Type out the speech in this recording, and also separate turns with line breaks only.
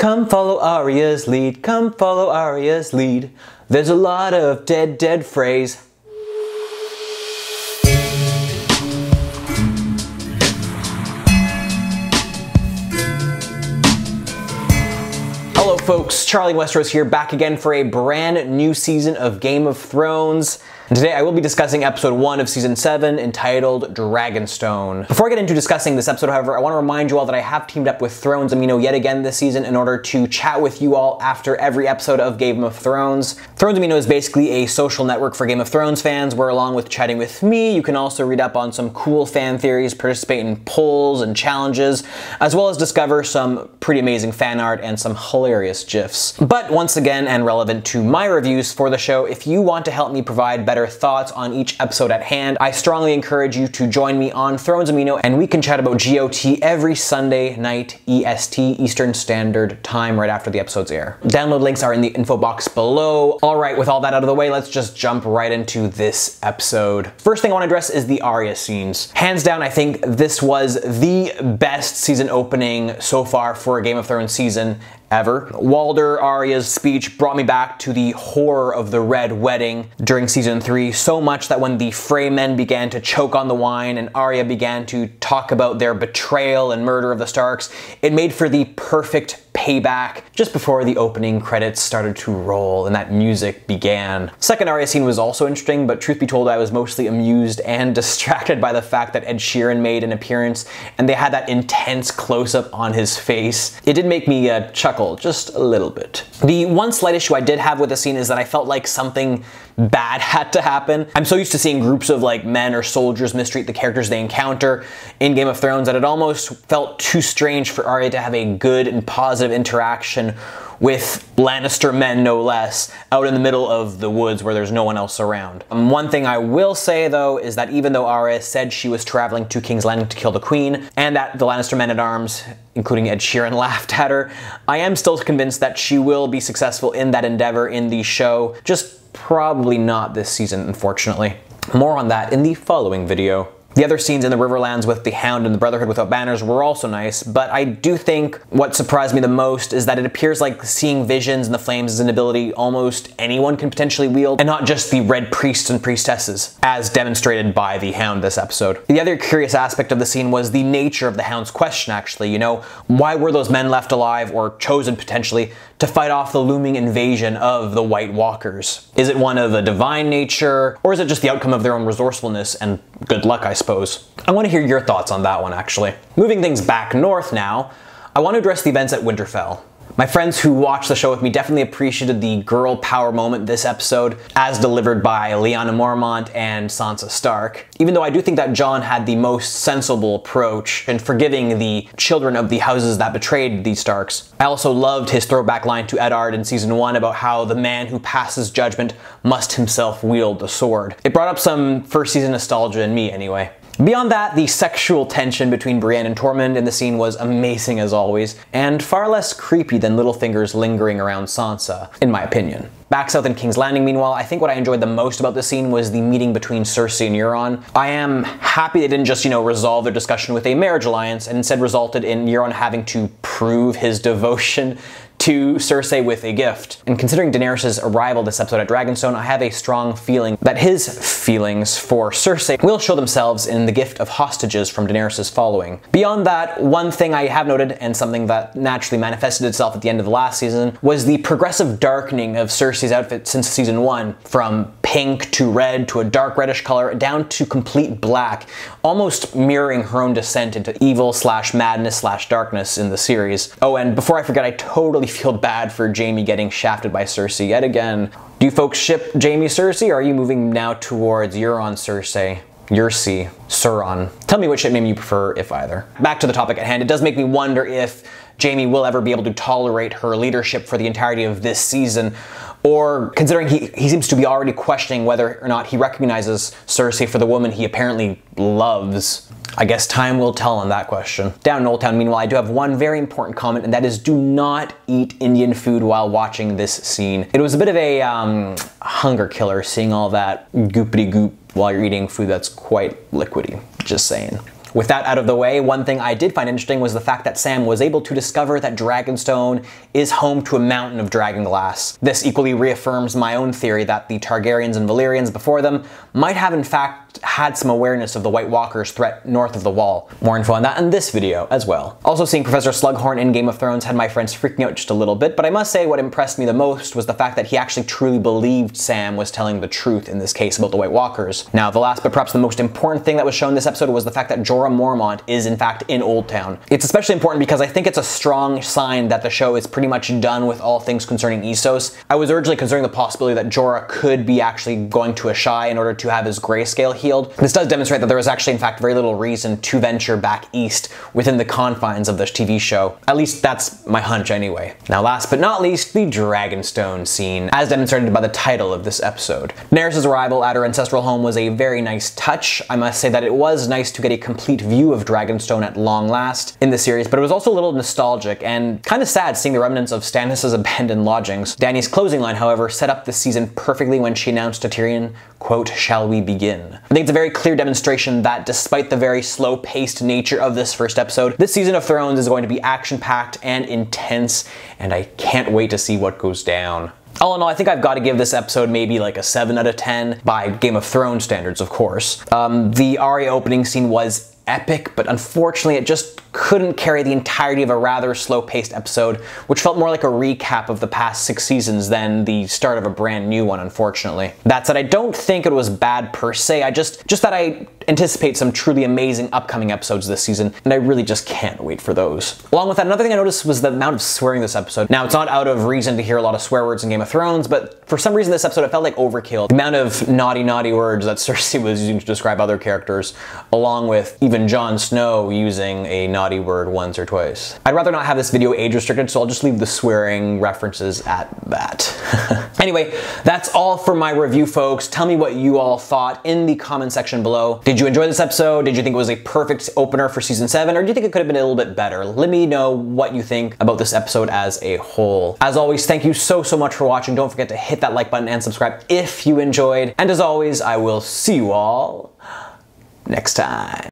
Come follow Arya's lead, come follow Arya's lead. There's a lot of dead phrase. Hello folks, Charlie Westeros here, back again for a brand new season of Game of Thrones. And today I will be discussing episode 1 of season 7 entitled Dragonstone. Before I get into discussing this episode, however, I want to remind you all that I have teamed up with Thrones Amino yet again this season in order to chat with you all after every episode of Game of Thrones. Thrones Amino is basically a social network for Game of Thrones fans where, along with chatting with me, you can also read up on some cool fan theories, participate in polls and challenges, as well as discover some pretty amazing fan art and some hilarious GIFs. But once again, and relevant to my reviews for the show, if you want to help me provide better thoughts on each episode at hand, I strongly encourage you to join me on Thrones Amino and we can chat about GOT every Sunday night EST, Eastern Standard Time, right after the episodes air. Download links are in the info box below. Alright, with all that out of the way, let's just jump right into this episode. First thing I want to address is the Arya scenes. Hands down, I think this was the best season opening so far for a Game of Thrones season ever. Walder Arya's speech brought me back to the horror of the Red Wedding during season 3, so much that when the Frey men began to choke on the wine and Arya began to talk about their betrayal and murder of the Starks, it made for the perfect payback just before the opening credits started to roll and that music began. Second Arya scene was also interesting, but truth be told, I was mostly amused and distracted by the fact that Ed Sheeran made an appearance and they had that intense close-up on his face. It did make me chuckle just a little bit. The one slight issue I did have with the scene is that I felt like something bad had to happen. I'm so used to seeing groups of like men or soldiers mistreat the characters they encounter in Game of Thrones that it almost felt too strange for Arya to have a good and positive interaction with Lannister men, no less, out in the middle of the woods where there's no one else around. One thing I will say though is that even though Arya said she was traveling to King's Landing to kill the Queen, and that the Lannister men-at-arms, including Ed Sheeran, laughed at her, I am still convinced that she will be successful in that endeavor in the show, just probably not this season, unfortunately. More on that in the following video. The other scenes in the Riverlands with the Hound and the Brotherhood without banners were also nice, but I do think what surprised me the most is that it appears like seeing visions and the flames is an ability almost anyone can potentially wield, and not just the Red Priests and Priestesses, as demonstrated by the Hound this episode. The other curious aspect of the scene was the nature of the Hound's question, actually. You know, why were those men left alive, or chosen potentially, to fight off the looming invasion of the White Walkers? Is it one of a divine nature, or is it just the outcome of their own resourcefulness and good luck, I suppose? I want to hear your thoughts on that one, actually. Moving things back north now, I want to address the events at Winterfell. My friends who watched the show with me definitely appreciated the girl power moment this episode, as delivered by Lyanna Mormont and Sansa Stark. Even though I do think that Jon had the most sensible approach in forgiving the children of the houses that betrayed the Starks. I also loved his throwback line to Eddard in season 1 about how the man who passes judgment must himself wield the sword. It brought up some first season nostalgia in me anyway. Beyond that, the sexual tension between Brienne and Tormund in the scene was amazing as always, and far less creepy than Littlefinger's lingering around Sansa, in my opinion. Back south in King's Landing, meanwhile, I think what I enjoyed the most about the scene was the meeting between Cersei and Euron. I am happy they didn't just, resolve their discussion with a marriage alliance, and instead resulted in Euron having to prove his devotion to Cersei with a gift. And considering Daenerys' arrival this episode at Dragonstone, I have a strong feeling that his feelings for Cersei will show themselves in the gift of hostages from Daenerys' following. Beyond that, one thing I have noted, and something that naturally manifested itself at the end of the last season, was the progressive darkening of Cersei's outfit since season 1, from pink to red to a dark reddish color down to complete black, almost mirroring her own descent into evil / madness / darkness in the series. Oh, and before I forget, I totally feel bad for Jaime getting shafted by Cersei yet again. Do you folks ship Jaime Cersei, or are you moving now towards Euron Cersei? Yersi, Sauron. Tell me which ship name you prefer, if either. Back to the topic at hand, it does make me wonder if Jaime will ever be able to tolerate her leadership for the entirety of this season, or considering he seems to be already questioning whether or not he recognizes Cersei for the woman he apparently loves. I guess time will tell on that question. Down in Old Town, meanwhile, I do have one very important comment, and that is do not eat Indian food while watching this scene. It was a bit of a hunger killer seeing all that goopity goop while you're eating food that's quite liquidy. Just saying. With that out of the way, one thing I did find interesting was the fact that Sam was able to discover that Dragonstone is home to a mountain of dragonglass. This equally reaffirms my own theory that the Targaryens and Valyrians before them might have in fact had some awareness of the White Walkers' threat north of the Wall. More info on that in this video as well. Also, seeing Professor Slughorn in Game of Thrones had my friends freaking out just a little bit, but I must say what impressed me the most was the fact that he actually truly believed Sam was telling the truth in this case about the White Walkers. Now, the last but perhaps the most important thing that was shown in this episode was the fact that Jorah Mormont is in fact in Old Town. It's especially important because I think it's a strong sign that the show is pretty much done with all things concerning Essos. I was originally considering the possibility that Jorah could be actually going to Asshai in order to have his grayscale healed. This does demonstrate that there was actually in fact very little reason to venture back east within the confines of this TV show. At least that's my hunch anyway. Now last but not least, the Dragonstone scene, as demonstrated by the title of this episode. Daenerys' arrival at her ancestral home was a very nice touch. I must say that it was nice to get a complete view of Dragonstone at long last in the series, but it was also a little nostalgic and kind of sad seeing the remnants of Stannis' abandoned lodgings. Dany's closing line, however, set up the season perfectly when she announced to Tyrion, quote, "Shall we begin?" I think it's a very clear demonstration that despite the very slow-paced nature of this first episode, this season of Thrones is going to be action-packed and intense, and I can't wait to see what goes down. All in all, I think I've got to give this episode maybe like a 7 out of 10 by Game of Thrones standards, of course. The Arya opening scene was epic, but unfortunately it just couldn't carry the entirety of a rather slow-paced episode, which felt more like a recap of the past 6 seasons than the start of a brand new one, unfortunately. That said, I don't think it was bad per se, just that I anticipate some truly amazing upcoming episodes this season, and I really just can't wait for those. Along with that, another thing I noticed was the amount of swearing this episode. Now, it's not out of reason to hear a lot of swear words in Game of Thrones, but for some reason this episode it felt like overkill. The amount of naughty words that Cersei was using to describe other characters, along with even Jon Snow using a naughty word once or twice. I'd rather not have this video age restricted, so I'll just leave the swearing references at that. Anyway, that's all for my review, folks. Tell me what you all thought in the comment section below. Did you enjoy this episode? Did you think it was a perfect opener for season 7, or do you think it could have been a little bit better? Let me know what you think about this episode as a whole. As always, thank you so much for watching. Don't forget to hit that like button and subscribe if you enjoyed. And as always, I will see you all next time.